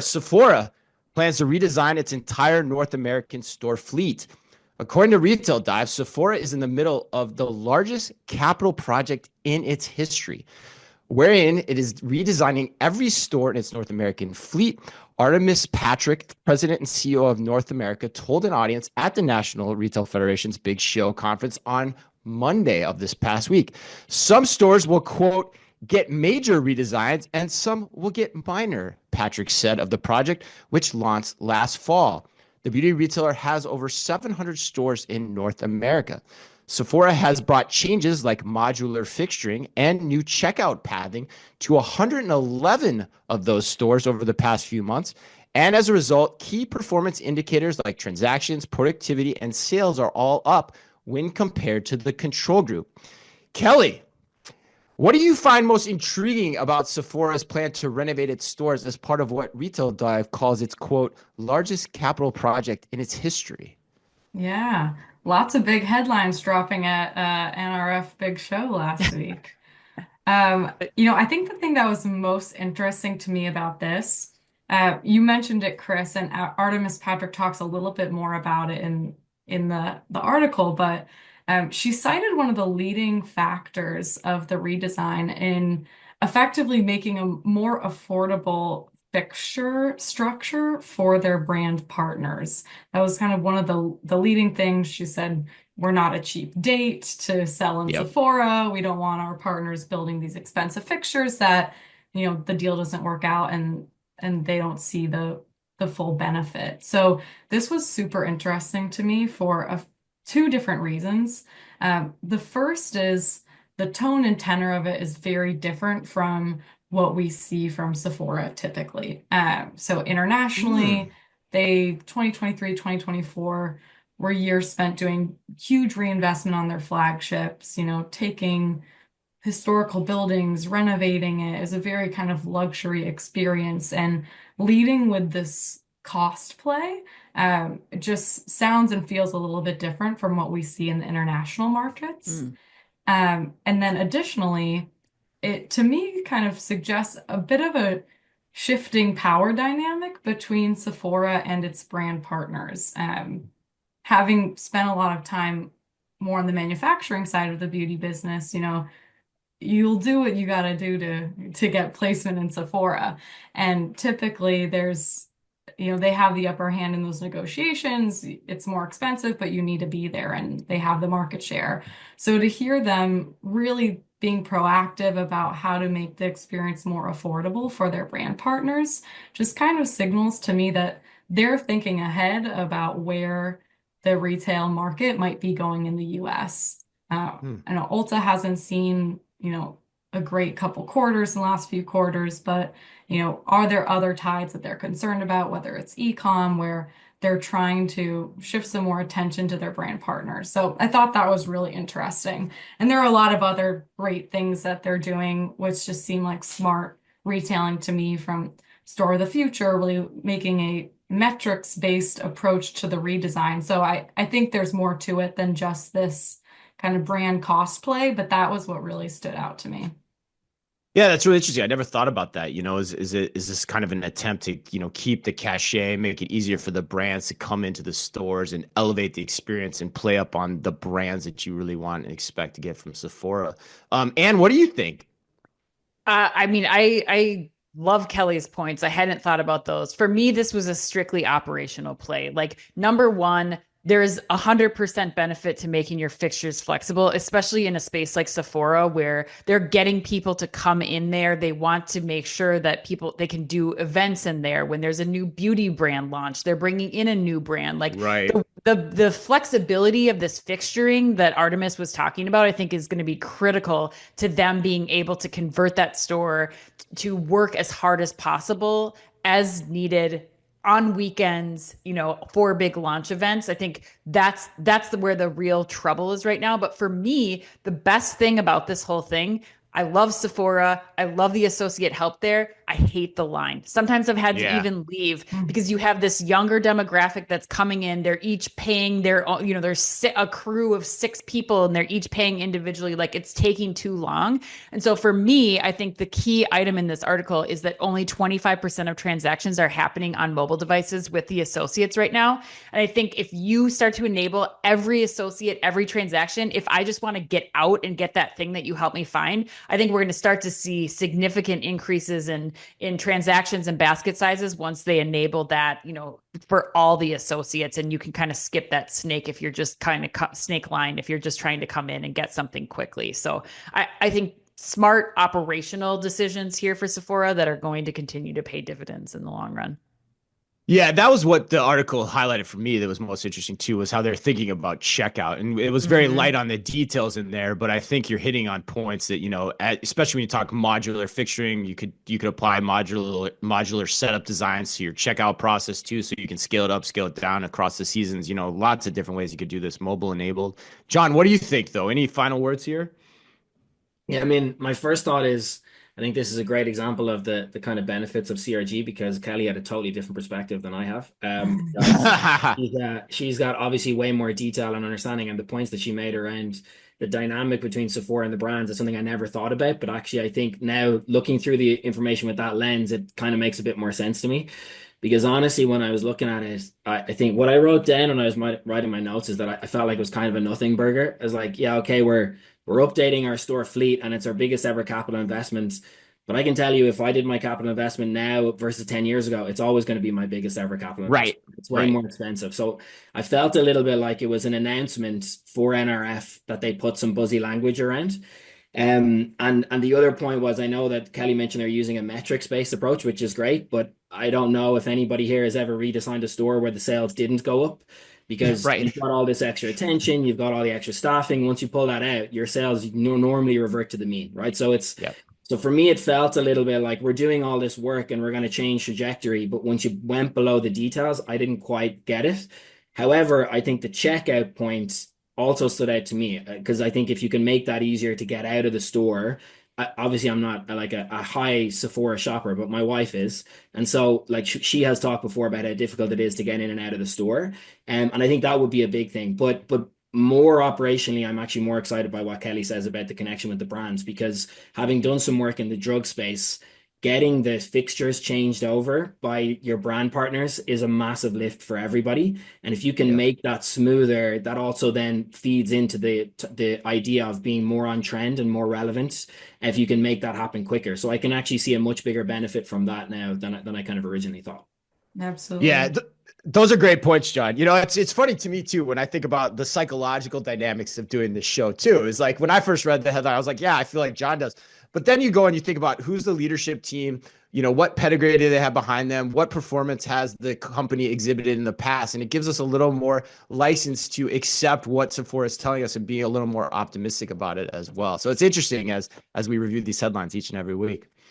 Sephora plans to redesign its entire North American store fleet. According to Retail Dive, Sephora is in the middle of the largest capital project in its history, wherein it is redesigning every store in its North American fleet. Artemis Patrick, president and CEO of North America, told an audience at the National Retail Federation's Big Show conference on Monday of this past week. Some stores will, quote, get major redesigns and some will get minor, Patrick said of the project, which launched last fall. The beauty retailer has over 700 stores in North America. Sephora has brought changes like modular fixturing and new checkout pathing to 111 of those stores over the past few months. And as a result, key performance indicators like transactions, productivity, and sales are all up when compared to the control group. Kelly, what do you find most intriguing about Sephora's plan to renovate its stores as part of what Retail Dive calls its, quote, largest capital project in its history? Yeah, lots of big headlines dropping at NRF Big Show last week. I think the thing that was most interesting to me about this, you mentioned it, Chris, and Artemis Patrick talks a little bit more about it in the article, but she cited one of the leading factors of the redesign in effectively making a more affordable fixture structure for their brand partners. That was kind of one of the leading things. She said, we're not a cheap date to sell in Yep. Sephora. We don't want our partners building these expensive fixtures that, the deal doesn't work out and they don't see the full benefit. So this was super interesting to me for two different reasons. The first is the tone and tenor of it is very different from what we see from Sephora typically. So Mm. internationally, 2023, 2024 were years spent doing huge reinvestment on their flagships, taking historical buildings, renovating it is a very kind of luxury experience and leading with this cost play. It just sounds and feels a little bit different from what we see in the international markets. Mm. And then additionally, it to me kind of suggests a bit of a shifting power dynamic between Sephora and its brand partners. Having spent a lot of time more on the manufacturing side of the beauty business, you'll do what you got to do to get placement in Sephora. And typically they have the upper hand in those negotiations. It's more expensive, but you need to be there and they have the market share. So to hear them really being proactive about how to make the experience more affordable for their brand partners just kind of signals to me that they're thinking ahead about where the retail market might be going in the US. Mm. I know Ulta hasn't seen, a great couple quarters in the last few quarters, but, are there other tides that they're concerned about, whether it's e-com, where they're trying to shift some more attention to their brand partners. So I thought that was really interesting. And there are a lot of other great things that they're doing, which just seem like smart retailing to me from Store of the Future, really making a metrics-based approach to the redesign. So I think there's more to it than just this kind of brand cosplay, but that was what really stood out to me. Yeah, that's really interesting. I never thought about that. Is this kind of an attempt to, keep the cachet, make it easier for the brands to come into the stores and elevate the experience and play up on the brands that you really want and expect to get from Sephora. Anne, what do you think? I love Kelly's points. I hadn't thought about those. For me, this was a strictly operational play. Like number one, there's 100% benefit to making your fixtures flexible, especially in a space like Sephora where they're getting people to come in there. They want to make sure that they can do events in there. When there's a new beauty brand launch, they're bringing in a new brand. Like Right. the flexibility of this fixturing that Artemis was talking about, I think is going to be critical to them being able to convert that store to work as hard as possible as needed on weekends, for big launch events. I think where the real trouble is right now. But for me, the best thing about this whole thing I love Sephora. I love the associate help there. I hate the line. Sometimes I've had to Yeah. even leave Mm. because you have this younger demographic that's coming in. They're each paying there's a crew of 6 people and they're each paying individually. Like it's taking too long. And so for me, I think the key item in this article is that only 25% of transactions are happening on mobile devices with the associates right now. And I think if you start to enable every associate, every transaction, if I just want to get out and get that thing that you helped me find, I think we're going to start to see significant increases in transactions and basket sizes once they enable that, for all the associates. And you can kind of skip that snake if you're just kind of snake line if you're just trying to come in and get something quickly. So I think smart operational decisions here for Sephora that are going to continue to pay dividends in the long run. Yeah, that was what the article highlighted for me that was most interesting too, was how they're thinking about checkout. And it was very light on the details in there, but I think you're hitting on points that, especially when you talk modular fixturing, you could apply modular setup designs to your checkout process too, so you can scale it up, scale it down across the seasons, lots of different ways you could do this mobile enabled. John, what do you think though? Any final words here? Yeah, I mean, my first thought is I think this is a great example of the kind of benefits of CRG because Kelly had a totally different perspective than I have. Because she's got obviously way more detail and understanding, and the points that she made around the dynamic between Sephora and the brands is something I never thought about. But actually, I think now looking through the information with that lens, it kind of makes a bit more sense to me. Because honestly, when I was looking at it, I think what I wrote down when I was writing my notes is that I felt like it was kind of a nothing burger. I was like, yeah, okay, we're updating our store fleet and it's our biggest ever capital investment. But I can tell you, if I did my capital investment now versus 10 years ago, it's always going to be my biggest ever capital Right. investment. It's way Right. more expensive. So I felt a little bit like it was an announcement for NRF that they put some buzzy language around. And the other point was, I know that Kelly mentioned they're using a metrics-based approach, which is great, but I don't know if anybody here has ever redesigned a store where the sales didn't go up because Right. you've got all this extra attention, you've got all the extra staffing. Once you pull that out, your sales normally revert to the mean, right? Yep. So for me, it felt a little bit like we're doing all this work and we're going to change trajectory, but once you went below the details, I didn't quite get it. However, I think the checkout point also stood out to me because I think if you can make that easier to get out of the store, obviously I'm not like a high Sephora shopper, but my wife is. And so like she has talked before about how difficult it is to get in and out of the store. And I think that would be a big thing. But more operationally, I'm actually more excited by what Kelly says about the connection with the brands because having done some work in the drug space, getting the fixtures changed over by your brand partners is a massive lift for everybody. And if you can make that smoother, that also then feeds into the idea of being more on trend and more relevant. If you can make that happen quicker. So I can actually see a much bigger benefit from that now than I kind of originally thought. Absolutely. Yeah, those are great points, John. It's funny to me too when I think about the psychological dynamics of doing this show too. Is like when I first read the headline, I was like, yeah, I feel like John does. But then you go and you think about who's the leadership team, what pedigree do they have behind them, what performance has the company exhibited in the past, and it gives us a little more license to accept what Sephora is telling us and be a little more optimistic about it as well. So it's interesting as we review these headlines each and every week.